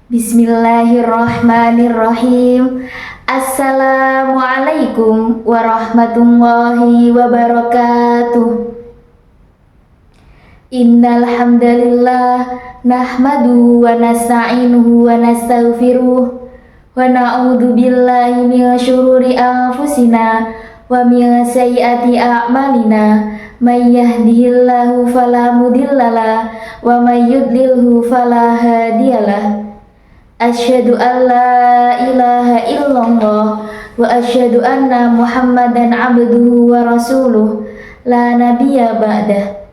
Bismillahirrahmanirrahim. Assalamualaikum warahmatullahi wabarakatuh. Innal hamdalillah nahmaduhu wa nasta'inuhu wa nastaghfiruh wa na'udzu billahi min syururi anfusina wa min sayyiati a'malina. May yahdihillahu fala mudhillalah wa may yudlilhu fala hadiyalah. Asyhadu an la ilaha illallah wa asyhadu anna Muhammadan abduhu wa rasuluh la nabiyya ba'dah.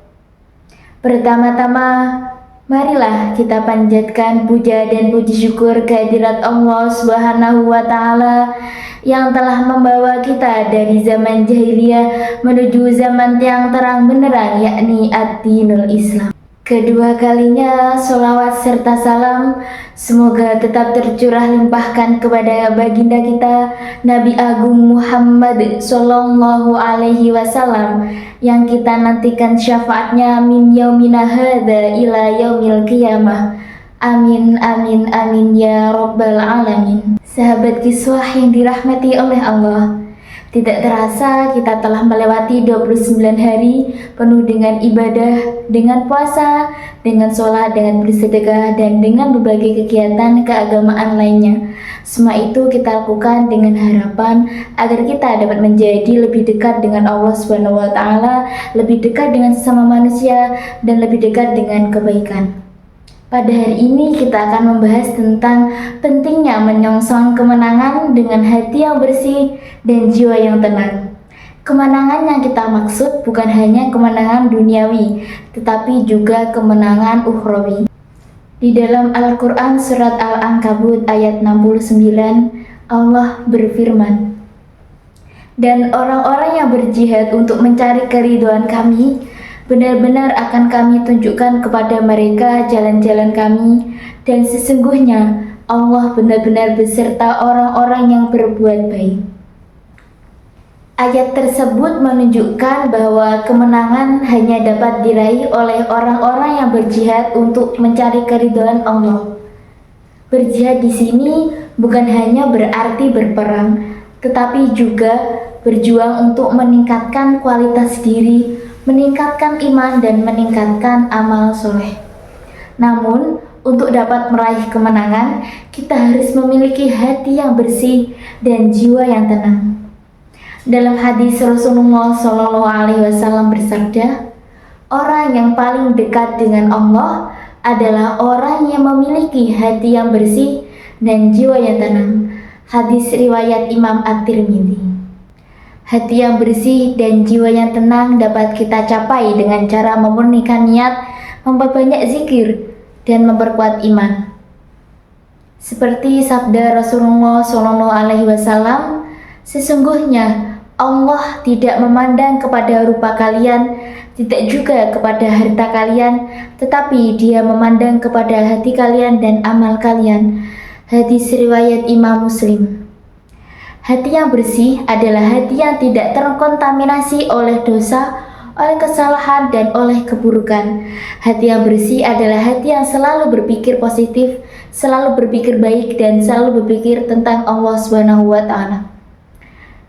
Pertama-tama, marilah kita panjatkan puja dan puji syukur kehadirat Allah Subhanahu wa Ta'ala yang telah membawa kita dari zaman jahiliyah menuju zaman yang terang benderang, yakni ad-dinul Islam. Kedua kalinya, sholawat serta salam semoga tetap tercurah limpahkan kepada baginda kita Nabi Agung Muhammad Sallallahu Alaihi Wasallam yang kita nantikan syafaatnya min yaumina hadza ila yaumil qiyamah. Amin amin amin ya rabbal alamin. Sahabat kiswah yang dirahmati oleh Allah, tidak terasa kita telah melewati 29 hari penuh dengan ibadah, dengan puasa, dengan sholat, dengan bersedekah, dan dengan berbagai kegiatan keagamaan lainnya. Semua itu kita lakukan dengan harapan agar kita dapat menjadi lebih dekat dengan Allah Subhanahu wa Ta'ala, lebih dekat dengan sesama manusia, dan lebih dekat dengan kebaikan. Pada hari ini kita akan membahas tentang pentingnya menyongsong kemenangan dengan hati yang bersih dan jiwa yang tenang. Kemenangan yang kita maksud bukan hanya kemenangan duniawi, tetapi juga kemenangan ukhrawi. Di dalam Al-Quran surat Al-Ankabut ayat 69, Allah berfirman, "Dan orang-orang yang berjihad untuk mencari keridhaan kami, benar-benar akan kami tunjukkan kepada mereka jalan-jalan kami, dan sesungguhnya Allah benar-benar beserta orang-orang yang berbuat baik." Ayat tersebut menunjukkan bahwa kemenangan hanya dapat diraih oleh orang-orang yang berjihad untuk mencari keridhaan Allah. Berjihad di sini bukan hanya berarti berperang, tetapi juga berjuang untuk meningkatkan kualitas diri, meningkatkan iman, dan meningkatkan amal soleh. Namun, untuk dapat meraih kemenangan, kita harus memiliki hati yang bersih dan jiwa yang tenang. Dalam hadis Rasulullah Shallallahu Alaihi Wasallam bersabda, orang yang paling dekat dengan Allah adalah orang yang memiliki hati yang bersih dan jiwa yang tenang. Hadis riwayat Imam At-Tirmidzi. Hati yang bersih dan jiwa yang tenang dapat kita capai dengan cara memurnikan niat, memperbanyak zikir, dan memperkuat iman. Seperti sabda Rasulullah SAW, sesungguhnya Allah tidak memandang kepada rupa kalian, tidak juga kepada harta kalian, tetapi Dia memandang kepada hati kalian dan amal kalian. Hadis riwayat Imam Muslim. Hati yang bersih adalah hati yang tidak terkontaminasi oleh dosa, oleh kesalahan, dan oleh keburukan. Hati yang bersih adalah hati yang selalu berpikir positif, selalu berpikir baik, dan selalu berpikir tentang Allah Subhanahu wa Ta'ala.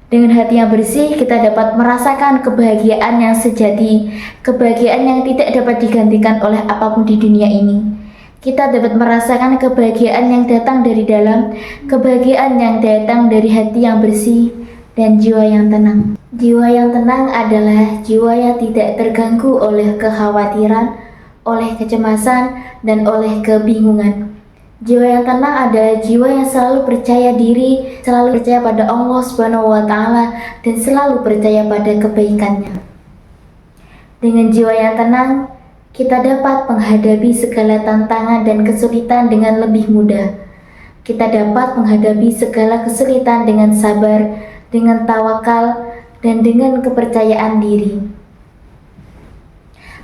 Dengan hati yang bersih, kita dapat merasakan kebahagiaan yang sejati, kebahagiaan yang tidak dapat digantikan oleh apapun di dunia ini. Kita dapat merasakan kebahagiaan yang datang dari dalam, kebahagiaan yang datang dari hati yang bersih dan jiwa yang tenang. Jiwa yang tenang adalah jiwa yang tidak terganggu oleh kekhawatiran, oleh kecemasan, dan oleh kebingungan. Jiwa yang tenang adalah jiwa yang selalu percaya diri, selalu percaya pada Allah Subhanahu wa Ta'ala, dan selalu percaya pada kebaikannya. Dengan jiwa yang tenang, kita dapat menghadapi segala tantangan dan kesulitan dengan lebih mudah. Kita dapat menghadapi segala kesulitan dengan sabar, dengan tawakal, dan dengan kepercayaan diri.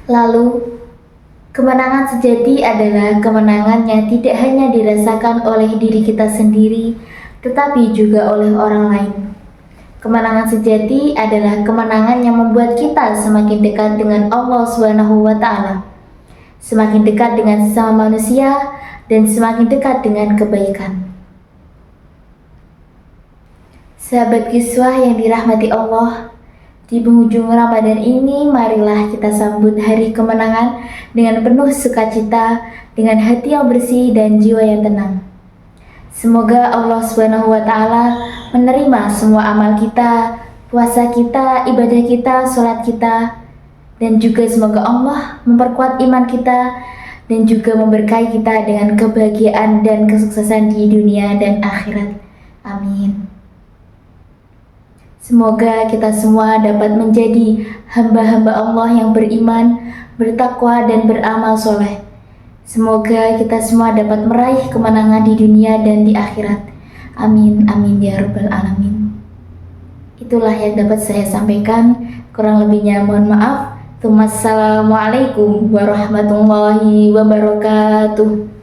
Lalu, kemenangan sejati adalah kemenangan yang tidak hanya dirasakan oleh diri kita sendiri, tetapi juga oleh orang lain. Kemenangan sejati adalah kemenangan yang membuat kita semakin dekat dengan Allah Subhanahu wa Ta'ala, semakin dekat dengan sesama manusia, dan semakin dekat dengan kebaikan. Sahabat kiswah yang dirahmati Allah, di penghujung Ramadan ini marilah kita sambut hari kemenangan dengan penuh sukacita, dengan hati yang bersih dan jiwa yang tenang. Semoga Allah Subhanahu wa Ta'ala menerima semua amal kita, puasa kita, ibadah kita, sholat kita, dan juga semoga Allah memperkuat iman kita dan juga memberkahi kita dengan kebahagiaan dan kesuksesan di dunia dan akhirat. Amin. Semoga kita semua dapat menjadi hamba-hamba Allah yang beriman, bertakwa, dan beramal soleh. Semoga kita semua dapat meraih kemenangan di dunia dan di akhirat. Amin, amin ya rabbal alamin. Itulah yang dapat saya sampaikan. Kurang lebihnya mohon maaf. Wassalamualaikum warahmatullahi wabarakatuh.